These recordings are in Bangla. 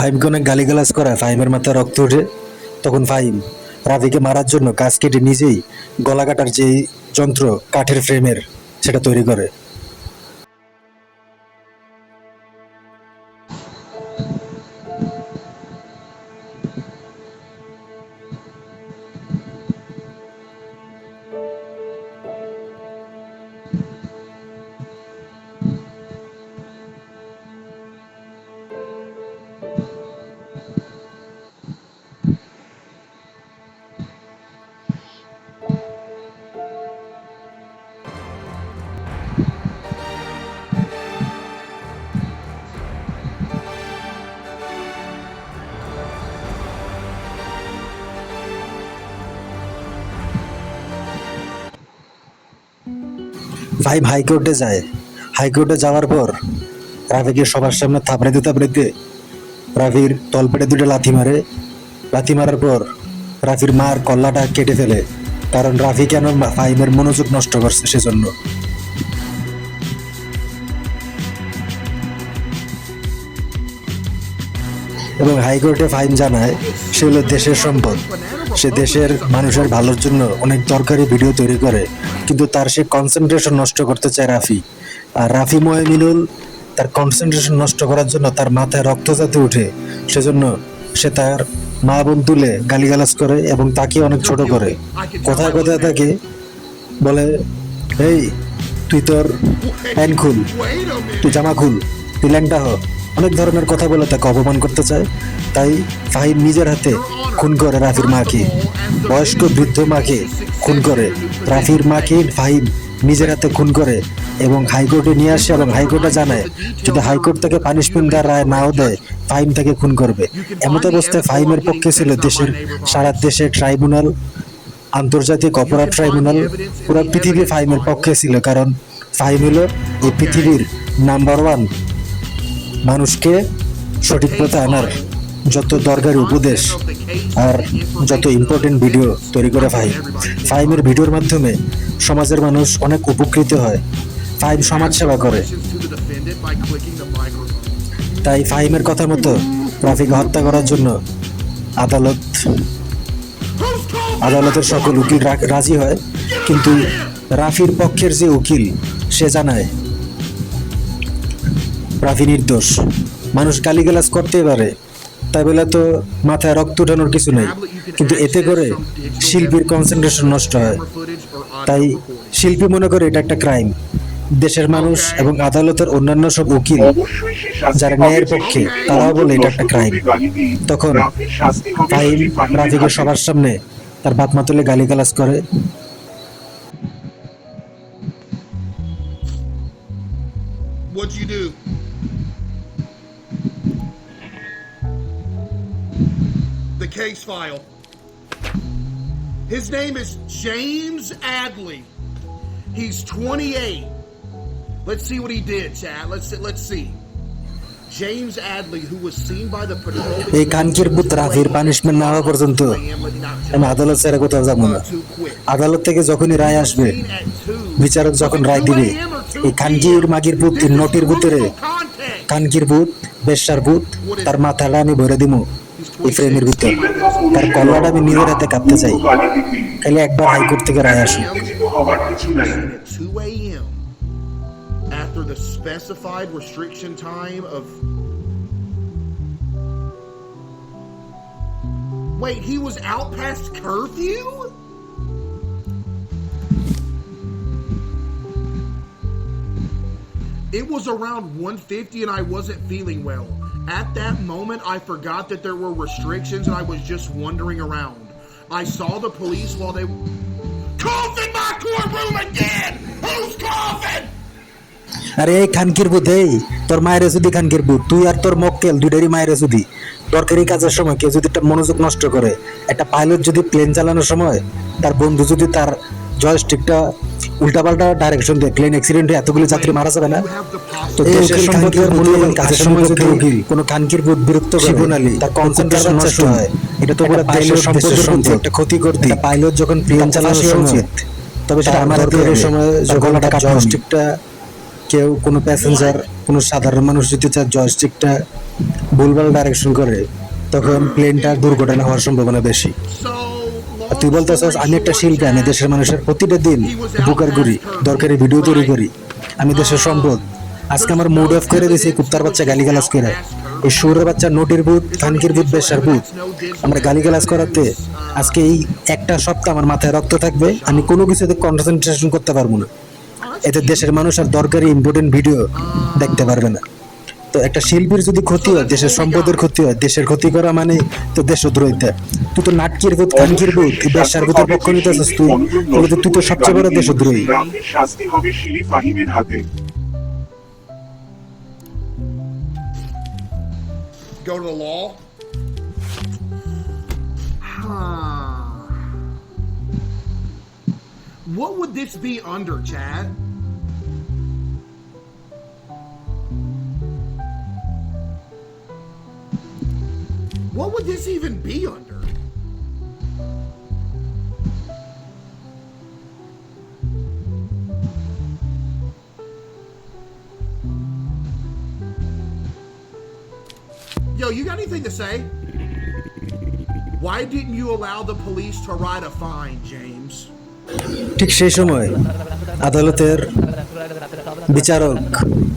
ফাহিমকে অনেক গালিগালাজ করায় ফাহিমের মাথায় রক্ত ওঠে। তখন ফাহিম রাফিকে মারার জন্য গাছ কেটে নিজেই গলা কাটার যে যন্ত্র কাঠের ফ্রেমের সেটা তৈরি করে। ফাহিম হাইকোর্টে যায়। হাইকোর্টে যাওয়ার পর রাফিকে সবার সামনে থাপড়াইতে রাফির তলপেটে দুটো লাথি মারে। লাথি মারার পর রাফির মার কল্লাটা কেটে ফেলে, কারণ রাফি কেন ফাহিমের মনোযোগ নষ্ট করছে সেজন্য। এবং হাইকোর্টে ফাহিম জানায় সে হলো দেশের সম্পদ, সে দেশের মানুষের ভালোর জন্য অনেক দরকারি ভিডিও তৈরি করে, কিন্তু তার সে কনসেন্ট্রেশন নষ্ট করতে চায় রাফি। আর রাফি ময়মিনুল তার কনসেন্ট্রেশন নষ্ট করার জন্য তার মাথায় রক্ত যাতে উঠে সেজন্য সে তার মা বোন তুলে গালিগালাজ করে এবং তাকে অনেক ছোট করে। কোথায় কোথায় তাকে বলে, এই তুই তোর প্যান্ট খুল, তুই জামা খুল, তুই ল্যাংটা হ, অনেক ধরনের কথা বলে তাকে অপমান করতে চায়। তাই ফাহিম নিজের হাতে খুন করে রাফির মাকে, বয়স্ক বৃদ্ধ মাকে খুন করে। রাফির মাকে ফাহিম নিজের হাতে খুন করে এবং হাইকোর্টে নিয়ে আসে এবং হাইকোর্টে জানায় যদি হাইকোর্ট তাকে পানিশমেন্ট দেওয়ার রায় নাও দেয় ফাহিম তাকে খুন করবে। এমত অবস্থায় ফাহিমের পক্ষে ছিল দেশের সারা দেশের ট্রাইব্যুনাল, আন্তর্জাতিক অপরাধ ট্রাইব্যুনাল, পুরো পৃথিবী ফাহিমের পক্ষে ছিল, কারণ ফাহিম হলো এই পৃথিবীর নাম্বার ওয়ান মানুষকে সঠিক পথে আনার যত দরকারি উপদেশ আর যত ইম্পর্টেন্ট ভিডিও তৈরি করে ফাহিম। ফাহিমের ভিডিওর মাধ্যমে সমাজের মানুষ অনেক উপকৃত হয়। ফাহিম সমাজ সেবা করে। তাই ফাহিমের কথা মতো রাফিকে হত্যা করার জন্য আদালতের সকল উকিল রাজি হয়, কিন্তু রাফির পক্ষের যে উকিল সে জানায় রাফি নির্দোষ। মানুষ গালিগালাজ করতেই পারে, তাই বলে তো মাথায় রক্ত উঠানোর কিছু নেই, কিন্তু এতে করে শিল্পীর কনসেন্ট্রেশন নষ্ট হয়। তাই শিল্পী মনে করে এটা একটা ক্রাইম। দেশের মানুষ এবং আদালতের অন্যান্য সব উকিল যারা ন্যায়ের পক্ষে তারাও বলে এটা একটা ক্রাইম। তখন ফাহিম রাফিকে সবার সামনে তার বাপ মা তুলে গালিগালাজ করে। What'd you do? The case file. His name is James Adley. He's 28. Let's see what he did, chat. Let's see. James Adley, who was seen by the patrol. এই কানকির পুত রাফির পানিশমেন্ট না হওয়া পর্যন্ত আমি আদালত ছেড়ে কোথাও যাবো না। আদালত থেকে যখনই রায় আসবে, বিচারক যখন রায় দিবে, এই কানকির মাগির পুত নটির পুতরে কানকির পুত বেশ্যার পুত তার মাথাটা আমি ভরে দিব এই ফ্রেমের ভিতর। তার কলাটা আমি নিজের হাতে কাঁপতে চাই, খালি একবার হাইকোর্ট থেকে রায় আসুক। After the specified restriction time of... Wait, he was out past curfew? It was around 1:50 and I wasn't feeling well. At that moment, I forgot that there were restrictions and I was just wandering around. I saw the police while they... Cough in my courtroom again! Who's coughing? আরে এই খানকির বুধ, এই তোর মায়ের যদি খানকির বুধ, তুই আর তোর মক্কেল দুইটারই মায়ের যদি দরকারি কাজের সময় কেউ যদি একটা মনোযোগ নষ্ট করে, একটা পাইলট যদি প্লেন চালানোর সময় তার বন্ধু যদি তার জয়স্টিকটা উল্টাপাল্টা ডাইরেকশন দিয়ে প্লেন অ্যাক্সিডেন্ট হয়ে এতগুলো যাত্রী মারা যাবে না? তো দেশের সম্পদের মূল্যবান কাজের সময় যদি উকিল কোনো খানকির বুধ বিরক্ত শিবনালি তার কনসেন্ট্রেশন নষ্ট হয়, এটা তো পুরো দেশের সম্পদের একটা ক্ষতিকর দিক। পাইলট যখন প্লেন চালানো উচিত, তবে সেটা আমার দরকারের সময় যখন জয়স্টিকটা কেউ কোনো প্যাসেঞ্জার কোনো সাধারণ মানুষ যদি তার জয়স্টিকটা ভুলভাল ডাইরেকশন করে, তখন প্লেনটা দুর্ঘটনা হওয়ার সম্ভাবনা বেশি। So, আর তুই বলতেছস আমি একটা শিল্পী, আমি দেশের মানুষের প্রতিটা দিন উপকার করি, দরকারি ভিডিও তৈরি করি, আমি দেশের সম্পদ। আজকে আমার মুড অফ করে দিয়েছে কুত্তার বাচ্চা গালিগালাজ করে, এই সুরের বাচ্চা নোটির ভূত, খানকির ভূত, বেশ্যার ভূত আমরা গালিগালাজ করাতে আজকে এই একটা সপ্তাহ আমার মাথায় রক্ত থাকবে, আমি কোনো কিছুতে কনসেন্ট্রেশন করতে পারবো না। এতে দেশের মানুষ আর দরকারি ইম্পর্টেন্ট ভিডিও দেখতে পারবে না। তো একটা শিল্পীর যদি ক্ষতি হয়, দেশের সম্পদের ক্ষতি হয়, দেশের ক্ষতি করা মানে তো দেশদ্রোহিতা। তুই তো নাটকির ভূত, খানকির ভূত, এই বেশ্যার ভূতের পক্ষ নিতেছিস তুই, তাহলে তো তুই তো সবচেয়ে বড় দেশদ্রোহী। রাফির শাস্তি হবে শিলি ফাহিমের হাতে। go to the law. What would this be under, Chad? What would this even be under? Yo, you got anything to say? Why didn't you allow the police to write a fine, James? ঠিক সেই সময় আদালতের বিচারক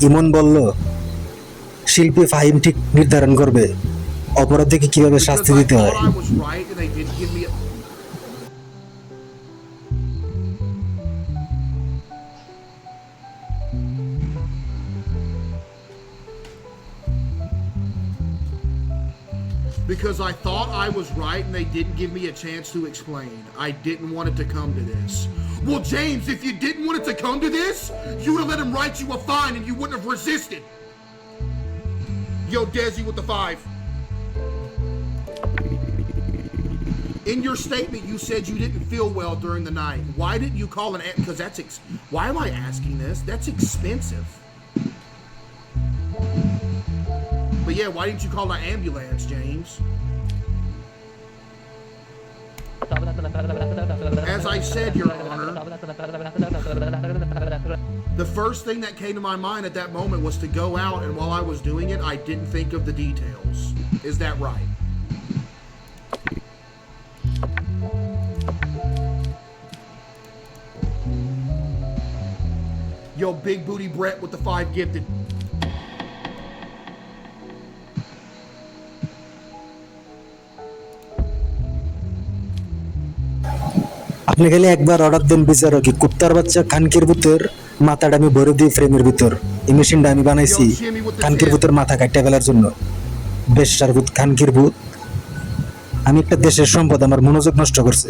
ইমন বলল, শিল্পী ফাহিম ঠিক নির্ধারণ করবে অপরাধীকে কিভাবে Because শাস্তি I দিতে হয়। thought I was right and they didn't give me a... Because I thought I was right and they didn't give me a chance to explain. I didn't want it to come to this. Well, James, if you didn't want it to come to this, you would have let him write you a fine and you wouldn't have resisted. Yo, Desi with the 5. In your statement, you said you didn't feel well during the night. Why didn't you call an... Because that's... Why am I asking this? That's expensive. But yeah, why didn't you call an ambulance, James? As I said, Your Honor, the first thing that came to my mind at that moment was to go out, and while I was doing it, I didn't think of the details. Is that right? Yo, Big Booty Brett with the 5 gifted. আপনি খালি একবার অর্ডার দেন বিচারক, কুত্তার বাচ্চা খানকির ভূতের মাথাটা আমি ভরে দিই ফ্রেমের ভিতর। এই মেশিনটা আমি বানাইছি খানকির ভূতের মাথা কাটতে ফেলার জন্য। বেশ্যার ভূত, খানকির ভূত, আমি একটা দেশের সম্পদ, আমার মনোযোগ নষ্ট করছে।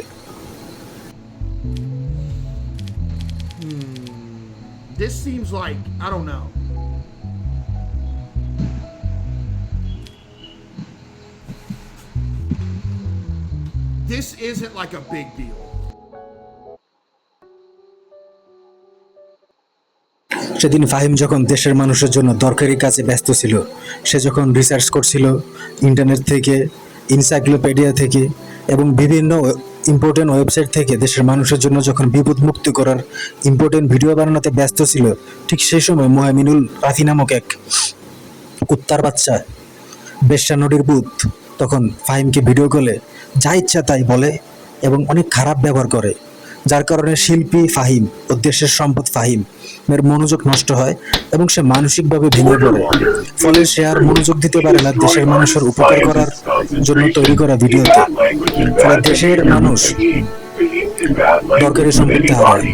This seems like, I don't know. This isn't like a big deal. সেদিন ফাহিম যখন দেশের মানুষের জন্য দরকারি কাজে ব্যস্ত ছিল, সে যখন রিসার্চ করছিল ইন্টারনেট থেকে, এনসাইক্লোপিডিয়া থেকে এবং বিভিন্ন ইম্পর্টেন্ট ওয়েবসাইট থেকে দেশের মানুষের জন্য যখন বিপদ মুক্তি করার ইম্পর্টেন্ট ভিডিও বানানোতে ব্যস্ত ছিল, ঠিক সেই সময় মোহামিনুল রাফি নামক এক কুত্তার বাচ্চা বেশ্যা নদীর ভূত তখন ফাহিমকে ভিডিও কলে যা ইচ্ছা তাই বলে এবং অনেক খারাপ ব্যবহার করে, যার কারণে শিল্পী ফাহিম ও দেশের সম্পদ ফাহিম এর মনোযোগ নষ্ট হয় এবং সে মানসিকভাবে ভেঙে পড়ে। ফলে সে আর মনোযোগ দিতে পারে না দেশের মানুষের উপকার করার জন্য তৈরি করা ভিডিওতে। ফলে দেশের মানুষ দরকারি সম্পত্তি হারায়।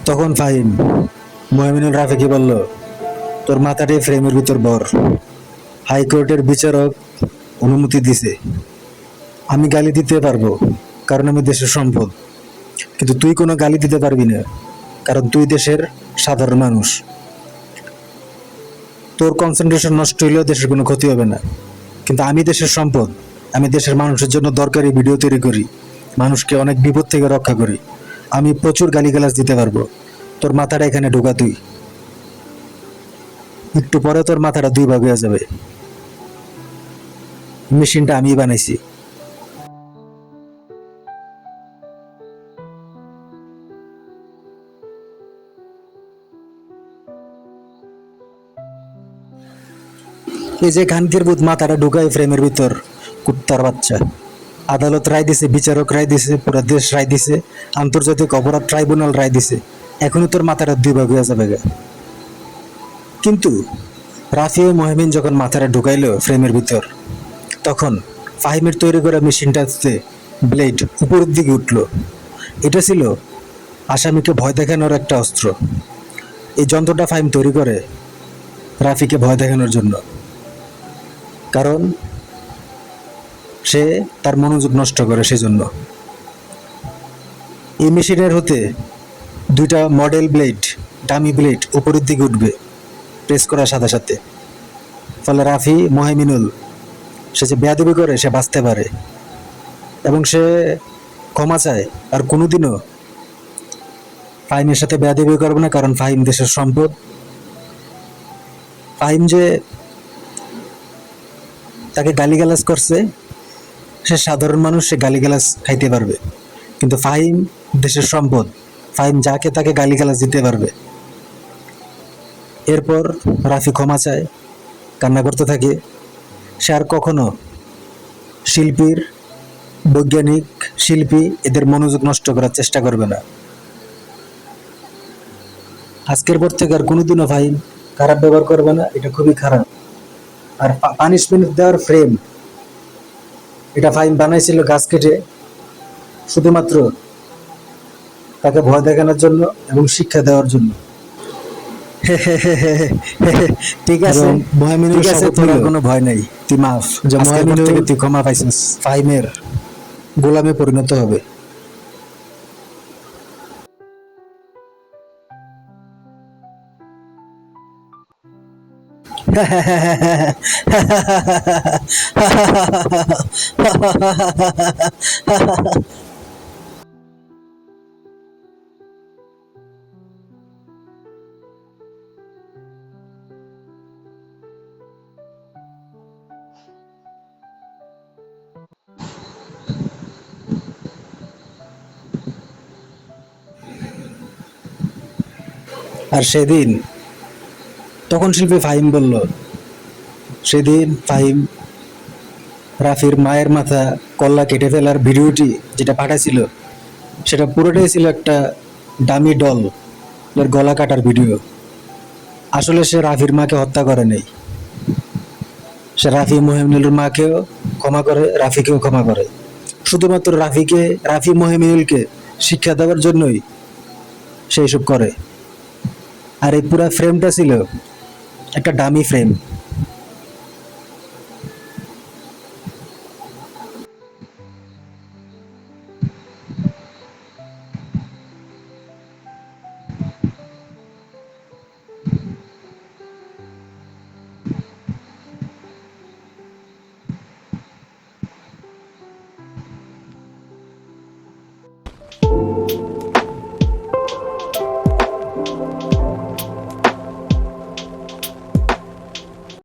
তখন ফাহিম মোহামিনুল রাফিকে বলল, তোর মাথাটাই ফ্রেমের ভিতর ভর। হাইকোর্টের বিচারক অনুমতি দিছে, আমি গালি দিতে পারবো, কারণ আমি দেশের সম্পদ। কিন্তু তুই কোনো গালি দিতে পারবি না, কারণ তুই দেশের সাধারণ মানুষ। তোর কনসেন্ট্রেশন নষ্ট হইলেও দেশের কোনো ক্ষতি হবে না, কিন্তু আমি দেশের সম্পদ। আমি দেশের মানুষের জন্য দরকারি ভিডিও তৈরি করি, মানুষকে অনেক বিপদ থেকে রক্ষা করি। আমি প্রচুর গালিগালাজ দিতে পারবো। তোর মাথাটা এখানে ঢোকা তুই, একটু পরে তোর মাথাটা দুই ভাগ হয়ে যাবে। মেশিনটা আমিই বানাইছি। এই যে খানকির ভূত মাথাটা ঢুকাই ফ্রেমের ভিতর, কুত্তার বাচ্চা। আদালত রায় দিছে, বিচারক রায় দিছে, পুরা দেশ রায় দিছে, আন্তর্জাতিক অপরাধ ট্রাইব্যুনাল রায় দিছে। এখনই তোর মাথাটা দুই ভাগ হয়ে যাবে গা। কিন্তু রাফি ও মহমিন যখন মাথাটা ঢুকাইলো ফ্রেমের ভিতর, তখন ফাহিমের তৈরি করা মেশিনটাতে ব্লেড উপরের দিকে উঠলো। এটা ছিল আসামিকে ভয় দেখানোর একটা অস্ত্র। এই যন্ত্রটা ফাহিম তৈরি করে রাফিকে ভয় দেখানোর জন্য, কারণ সে তার মনোযোগ নষ্ট করে সেজন্য। এই মেশিনের হতে দুইটা মডেল ব্লেড, ডামি ব্লেড উপরের দিকে উঠবে প্রেস করার সাথে সাথে। ফলে রাফি মোহাইমিনুল সে যে বেয়াদবি করে সে বাঁচতে পারে, এবং সে ক্ষমা চায়। আর কোনোদিনও ফাহিমের সাথে বেয়াদবি করবে না, কারণ ফাহিম দেশের সম্পদ। ফাহিম যে তাকে গালিগালাজ করছে, সে সাধারণ মানুষ, সে গালিগালাজ খাইতে পারবে, কিন্তু ফাহিম দেশের সম্পদ। ফাহিম যাকে তাকে গালিগালাজ দিতে পারবে। এরপর রাফি ক্ষমা চায়, কান্না করতে থাকে। সে আর কখনো শিল্পীর, বৈজ্ঞানিক, শিল্পী এদের মনোযোগ নষ্ট করার চেষ্টা করবে না। আজকের পর থেকে আর কোনোদিনও ফাহিম খারাপ ব্যবহার করবে না, এটা খুবই খারাপ। আর পানিশমেন্ট দেওয়ার ফ্রেম, এটা ফাহিম বানাইছিল গাছ কেটে, শুধুমাত্র তাকে ভয় দেখানোর জন্য এবং শিক্ষা দেওয়ার জন্য। ঠিক আছে মহামিনুল, তোর কোনো ভয় নাই, তুই মাফ। যে মহামিনুল থেকে তুই ক্ষমা পাইছিস, ফাহিমের গোলামে পরিণত হবে। আর সেদিন তখন শিল্পী ফাহিম বলল, সেদিন ফাহিম রাফির মায়ের মাথা কল্লা কেটে ফেলার ভিডিওটি যেটা পাঠাইছিল, সেটা পুরোটাই ছিল একটা ডামি ডল এর গলা কাটার ভিডিও। আসলে সে রাফির মাকে হত্যা করে নেই। সে রাফি মোহামিনুলের মাকেও ক্ষমা করে, রাফিকেও ক্ষমা করে। শুধুমাত্র রাফি মোহামিনুলকে শিক্ষা দেওয়ার জন্যই সে এসব করে। আর এই পুরা ফ্রেমটা ছিল একটা ডামি ফ্রেম।